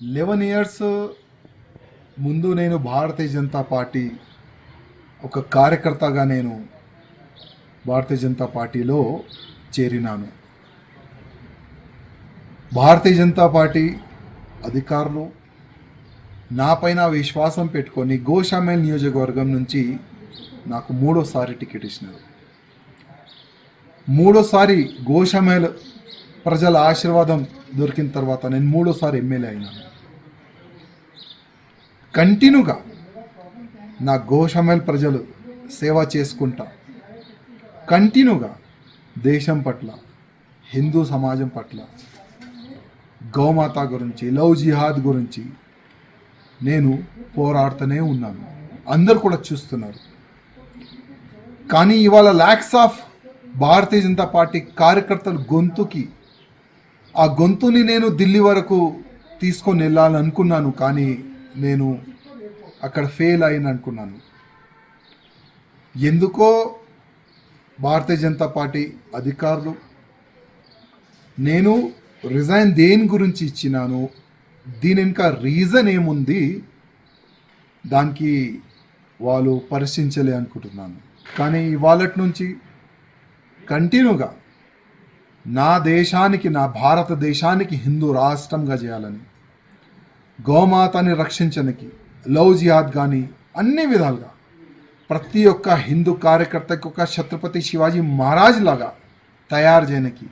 11 years ముందు నేను Bharatiya Janata party ఒక కార్యకర్తగా నేను భారతీయ జనతా పార్టీలో చేరినాను. భారతీయ జనతా పార్టీ అధికారులు నాపైన విశ్వాసం పెట్టుకొని గోషామేల్ నియోజకవర్గం నుంచి నాకు మూడోసారి టికెట్ ఇచ్చినారు. మూడోసారి గోషామేల్ ప్రజల ఆశీర్వాదం దొరికిన తర్వాత నేను మూడోసారి ఎమ్మెల్యే అయినాను. కంటిన్యూగా నా గోషామేల్ ప్రజలు సేవ చేసుకుంటా కంటిన్యూగా దేశం పట్ల, హిందూ సమాజం పట్ల, గౌమాత గురించి, లవ్ జిహాద్ గురించి నేను పోరాడుతూనే ఉన్నాను. అందరు కూడా చూస్తున్నారు. కానీ ఇవాళ ల్యాక్స్ ఆఫ్ భారతీయ జనతా పార్టీ కార్యకర్తల గొంతుకి ఆ గొంతుని నేను ఢిల్లీ వరకు తీసుకొని వెళ్ళాలనుకున్నాను. కానీ నేను అక్కడ ఫెయిల్ అయిన అనుకున్నాను. ఎందుకో భారతీయ జనతా పార్టీ అధికారులు నేను రిజైన్ దేని గురించి ఇచ్చినాను, దీని ఇంకా రీజన్ ఏముంది, దానికి వాళ్ళు పరిశీలించలే అనుకుంటున్నాను. కానీ ఇవాళ నుంచి కంటిన్యూగా నా దేశానికి, నా భారతదేశానికి హిందూ రాష్ట్రంగా చేయాలని, గోమాతని రక్షించడానికి, లవ్ జిహాద్ కానీ అన్ని విధాలుగా ప్రతి ఒక్క హిందూ కార్యకర్తకి ఒక ఛత్రపతి శివాజీ మహారాజ్ లాగా తయారు చేయడానికి